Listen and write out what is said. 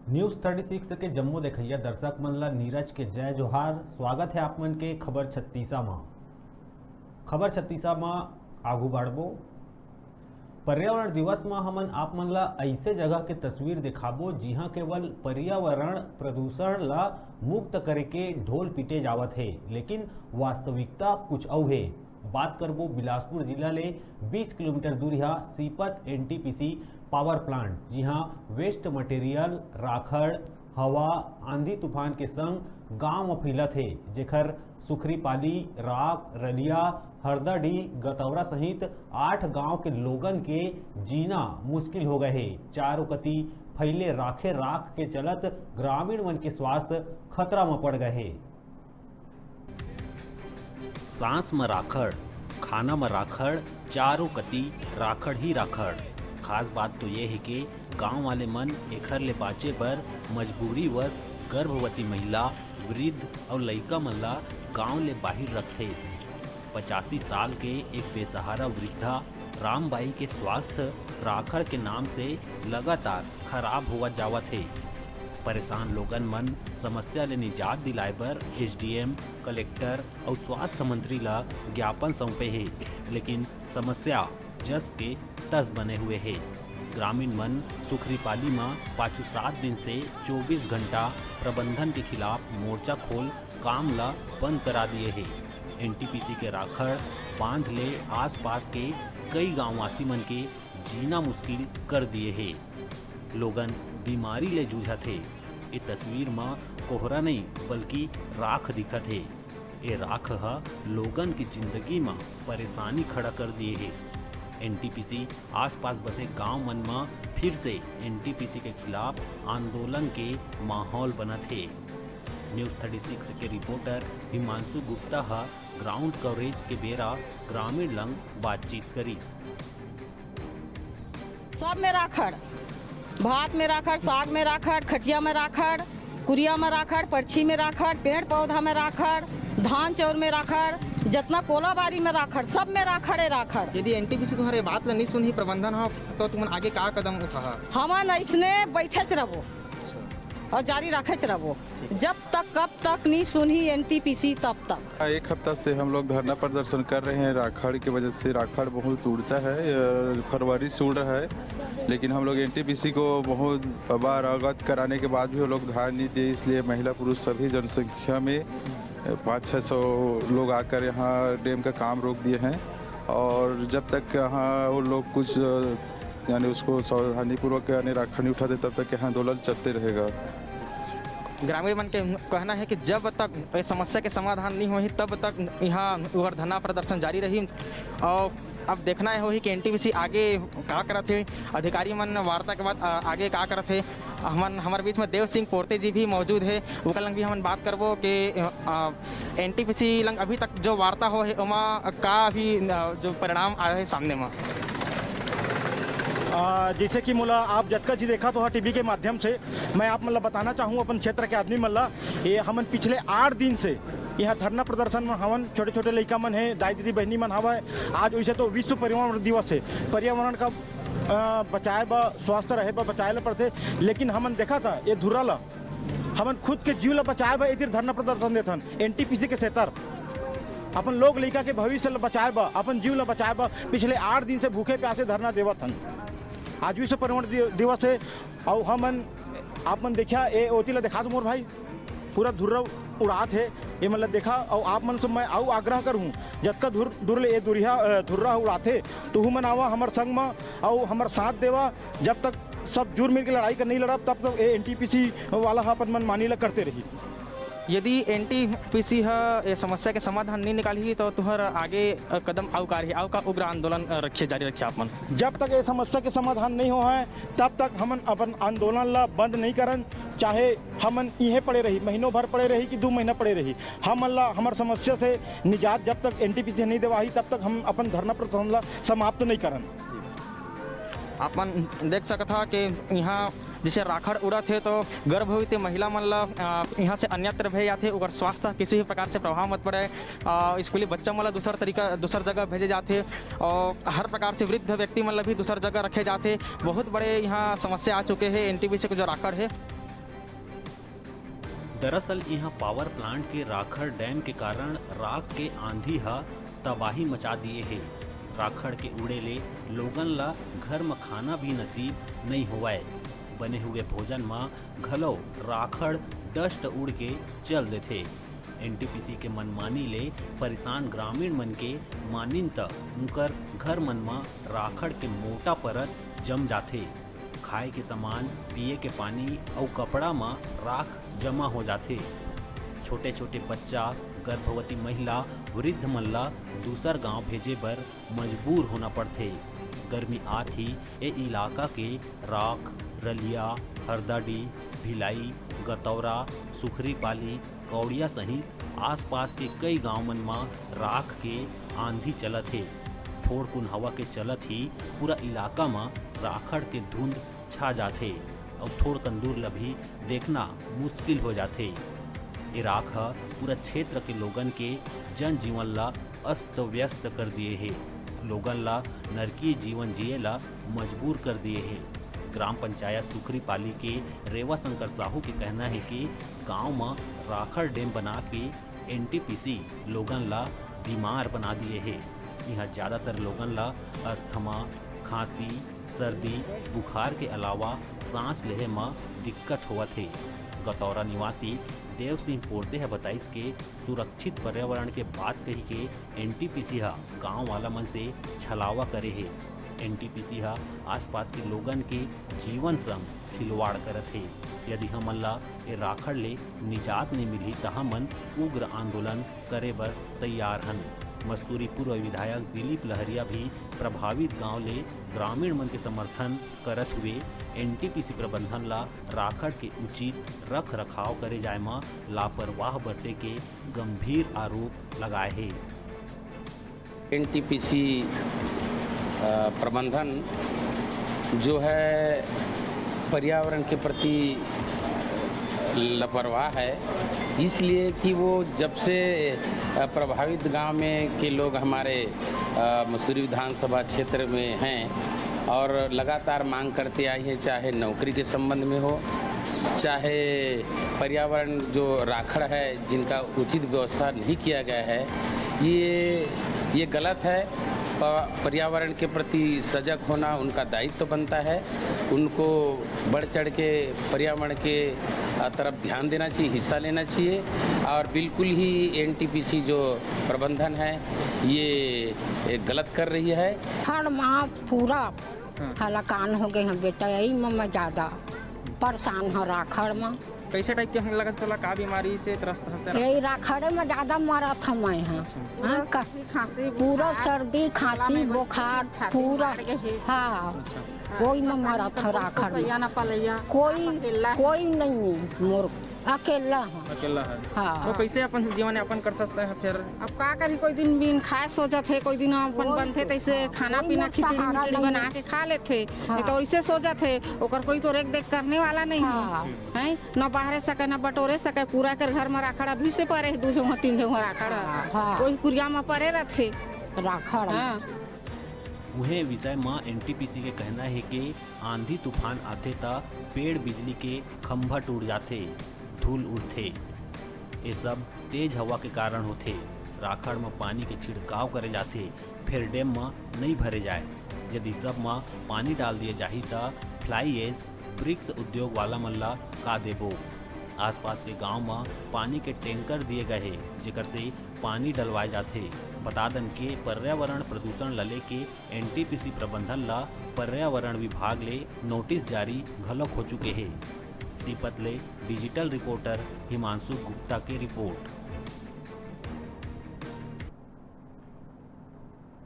News 36 के जम्मू देखैया दर्शक मन ला नीरज के जय जोहार। स्वागत है आप मन के खबर 36 में। खबर 36 में आगू बढ़बो। पर्यावरण दिवस में हमन आप मन ला ऐसे जगह के तस्वीर दिखाबो जिहाँ केवल पर्यावरण प्रदूषण ला मुक्त करे के ढोल पीटे जावत है, लेकिन वास्तविकता कुछ और है। बात करबो बिलासपुर जिला ले 20 किलोमीटर दूर यहाँ सीपत एनटीपीसी पावर प्लांट, जिहाँ वेस्ट मटेरियल राखड़ हवा आंधी तूफान के संग गांव में फैलत है, जेखर सुखरीपाली राख रलिया हरदाडी गतौरा सहित 8 गांव के लोगन के जीना मुश्किल हो गए है। चारों कती फैले राखे राख के चलत ग्रामीण मन के स्वास्थ्य खतरा में पड़ गए है। सांस में राखड़, खाना में राखड़, चारों कती राखड़ ही राखड़। खास बात तो ये है कि गांव वाले मन एखर ले बाँचे बर मजबूरी वश गर्भवती महिला, वृद्ध और लइका मन ला गांव ले बाहर रखथे। 85 साल के एक बेसहारा वृद्धा रामबाई के स्वास्थ्य राखड़ के नाम से लगातार खराब हुआ जावत है। परेशान लोगन मन समस्या ले निजात दिलाए बर एसडीएम, कलेक्टर और स्वास्थ्य मंत्री ला ज्ञापन सौंपे है, लेकिन समस्या जस के तस बने हुए है। ग्रामीण मन सुखरीपाली में 5-7 दिन से 24 घंटा प्रबंधन के खिलाफ मोर्चा खोल काम ला बंद करा दिए है। एनटीपीसी के राखड़ बांध ले आसपास के कई गांववासी मन के जीना मुश्किल कर दिए है। लोगन बीमारी ले जूझत है। ये तस्वीर में कोहरा नहीं बल्कि राख दिखत है। ये राख ह लोगन की जिंदगी में परेशानी खड़ा कर दिए है। एनटीपीसी आसपास बसे गांव मन में फिर से एनटीपीसी के खिलाफ आंदोलन के माहौल बनत है। न्यूज़ 36 के रिपोर्टर हिमांशु गुप्ता हा ग्राउंड कवरेज के बेरा ग्रामीण लंग बातचीत करी। सब में राखड़, भात में राखड़, साग में राखड़, खटिया में राखड़, कुरिया में राखड़, पर्ची में राखड़, पेड़ पौधा में राखड़, धान चाउर में राखड़, जितना कोलाबारी में राखड़, सब में राखड़ है राखड़। यदि एनटीपीसी तुम्हारे बात ला नहीं सुनी प्रबंधन हो तो तुम आगे का कदम उठा? हमन ऐसने बैठे रहो और जारी रखे रहो जब तक कब तक नहीं सुनी एनटीपीसी तब तक। एक हफ्ता से हम लोग धरना प्रदर्शन कर रहे हैं। राखड़ की वजह से राखड़ बहुत उड़ता है, फरवरी से उड़ रहा है, लेकिन हम लोग एनटीपीसी को बहुत बार अवगत कराने के बाद भी वो लोग ध्यान नहीं दिए। इसलिए महिला पुरुष सभी जनसंख्या में 500-600 लोग आकर यहाँ डैम का काम रोक दिए हैं, और जब तक यहाँ वो लोग कुछ यानी उसको सावधानीपूर्वक यानी राखड़ नहीं उठाते तब तक यहाँ आंदोलन चलते रहेगा। ग्रामीण मन के कहना है कि जब तक इस समस्या के समाधान नहीं होही तब तक यहाँ धरना प्रदर्शन जारी रही। और अब देखना है होही कि एनटीपीसी आगे का करत है। अधिकारी मन वार्ता के बाद आगे का करत है। हमारे बीच में देव सिंह पोर्ते जी भी मौजूद है, उनका लंग भी हम बात करबो कि एनटीपीसी लंग अभी तक जो वार्ता हो है उमा का अभी जो परिणाम आए है सामने में। जैसे कि मोला आप जतका जी देखा तो हाँ टीवी के माध्यम से मैं आप मतलब बताना चाहूँ अपन क्षेत्र के आदमी मल्ला ये हमन पिछले 8 दिन से यहाँ धरना प्रदर्शन में हवन। छोटे छोटे लड़का मन है, दाई दीदी बहनी मन हवा है। आज वैसे तो विश्व पर्यावरण दिवस है, पर्यावरण का बचाए बा स्वस्थ रहे बा बचाए ला पड़ते, लेकिन हमन देखा था ये धुर्रा ला हमन खुद के जीव ला बचाए बा इधर धरना प्रदर्शन देथन एनटीपीसी के सेतर। अपन लोग लड़का के भविष्य ला बचाए बा, अपन जीव ला बचाए बा पिछले 8 दिन से भूखे प्यासे धरना देवत हन। आज विश्व पर्यावरण दिवस है और हमन आप मन देखा ये ओती ला देखा दो मोर भाई पूरा धुर्रा उड़ात है ये मतलब देखा। और आप मन से मैं आऊ आग्रह करूँ जतका दूर ले ये धुर्रा उड़ाते तो मन आवा हमार संग में और हमार साथ देवा। जब तक सब जुड़ मिल के लड़ाई कर नहीं लड़ा तब तक ये एनटीपीसी वाला अपन मन मानी ला करते रही। यदि एनटीपीसी ये समस्या के समाधान नहीं निकाली तो तुहर आगे कदम आउ का उग्र आंदोलन रखिए जारी रखिए आप मन। जब तक ये समस्या के समाधान नहीं हो है तब तक हमन अपन आंदोलन ला बंद नहीं करन, चाहे हमन इहे पड़े रही, महीनों भर पड़े रही कि 2 महीना पड़े रही। हमन ला हमार समस्या से निजात जब तक एनटीपीसी नहीं देवाही तब तक हम अपन धरना प्रदर्शन ला समाप्त नहीं करन। अपन देख सकता कि यहाँ जैसे राखड़ उड़त है तो गर्भवती महिला मन ला यहाँ से अन्यत्र भेजे जाते, अगर स्वास्थ्य किसी भी प्रकार से प्रभाव मत पड़े। स्कूली बच्चा मन ला दूसर जगह भेजे जाते और हर प्रकार से वृद्ध व्यक्ति मन ला भी दूसर जगह रखे जाते। बहुत बड़े यहाँ समस्या आ चुके हैं एनटीपीसी के जो राखड़ है। दरअसल यहाँ पावर प्लांट के राखड़ डैम के कारण राख के आंधी ह तबाही मचा दिए है। राखड़ के उड़े ले लोगन ला घर में खाना भी नसीब नहीं होवाए। बने हुए भोजन में घलो राखड़ डस्ट उड़ के चल देथे। एनटीपीसी के मनमानी ले परेशान ग्रामीण मन के मानिन त उनकर घर मन में राखड़ के मोटा परत जम जाथे। खाए के सामान, पिए के पानी और कपड़ा में राख जमा हो जाथे। छोटे छोटे बच्चा, गर्भवती महिला, वृद्ध मन ला दूसर गांव भेजे बर मजबूर होना पड़थे। गर्मी आथी ए इलाका के राख, रलिया, हरदाडी, भिलाई, गतौरा, सुखरीपाली, कौड़िया सहित आसपास के कई गांव मन में राख के आंधी चलत है। थोड़ कुन हवा के चलत ही पूरा इलाका में राखड़ के धुंध छा जाथे और थोड़ तंदूर ला भी देखना मुश्किल हो जाथे। ये राख पूरा क्षेत्र के लोगन के जनजीवन ला अस्त व्यस्त कर दिए है। लोगन ला नरकीय जीवन जिए ला मजबूर कर दिए है। ग्राम पंचायत सुखरीपाली के रेवा शंकर साहू के कहना है कि गांव में राखड़ डैम बना के एनटीपीसी लोगन ला बीमार बना दिए है। यहाँ ज़्यादातर लोगन ला अस्थमा, खांसी, सर्दी, बुखार के अलावा सांस लेहे में दिक्कत होवत है। गतौरा निवासी देव सिंह पोर्ते है बताइस के सुरक्षित पर्यावरण के बात कही के एनटीपीसी हा गाँव वाला मन से छलावा करे है। एनटीपीसी हा आसपास के लोगन के जीवन संग खिलवाड़ करत है। यदि हमन ला ये राखड़ ले निजात नहीं मिली तो हमन उग्र आंदोलन करे बर तैयार हन। मस्तूरी पूर्व विधायक दिलीप लहरिया भी प्रभावित गांव ले ग्रामीण मन के समर्थन करत हुए एनटीपीसी प्रबंधन ला राखड़ के उचित रख रखाव करे जाए में लापरवाह बरते के गंभीर आरोप लगाए हैं। एनटीपीसी प्रबंधन जो है पर्यावरण के प्रति लापरवाह है, इसलिए कि वो जब से प्रभावित गांव में के लोग हमारे मसूरी विधानसभा क्षेत्र में हैं और लगातार मांग करते आई है, चाहे नौकरी के संबंध में हो, चाहे पर्यावरण जो राखड़ है जिनका उचित व्यवस्था नहीं किया गया है, ये गलत है। पर्यावरण के प्रति सजग होना उनका दायित्व तो बनता है। उनको बढ़ चढ़ के पर्यावरण के तरफ ध्यान देना चाहिए, हिस्सा लेना चाहिए। और बिल्कुल ही एनटीपीसी जो प्रबंधन है ये गलत कर रही है। हर माह पूरा हलाकान हो गए हैं बेटा, यही में ज़्यादा परेशान हो राखड़ में। कैसे टाइप के हमें लगत चला का बीमारी से त्रस्त हंसते यही राखड़े में ज़्यादा मरा था मैं यहाँ। खांसी पूरा सर्दी, खांसी, बुखार पूरा, हाँ कोई में मरा था राखड़ में। कोई नहीं, मोर अकेला है। हाँ। तो कैसे अपन जीवन यापन करता है फिर? अब का करी, कोई दिन बिन खाए सोचत है, कोई दिन अपन बनते तैसे खाना पीना खिचड़ी बना के खा लेते। नहीं तो ऐसे सोचत है, ओकर कोई तो रेख देख करने वाला नहीं है। न बाहरे सके न बटोरे सके, पूरा कर घर में राखड़ा भी से परे 2 जगह 3 जगह राखड़ा कोई कुरिया में परे रहते राखड़। उहे विषय में एनटीपीसी के कहना है कि आंधी तूफान आथे ता पेड़ बिजली के खंभा टूट जाते, धूल उड़ते। ये सब तेज हवा के कारण होते। राखड़ में पानी के छिड़काव करे जाते, फिर डैम में नहीं भरे जाए। यदि सब में पानी डाल दिए जाही तो फ्लाई एश ब्रिक्स उद्योग वाला मन ला का देबो। आसपास के गांव में पानी के टैंकर दिए गए हैं जेकर से पानी डलवाए जाते। बता दन के पर्यावरण प्रदूषण लले के एनटीपीसी प्रबंधन ला पर्यावरण विभाग ले नोटिस जारी घलक हो चुके हैं। सीपत ले डिजिटल रिपोर्टर हिमांशु गुप्ता की रिपोर्ट।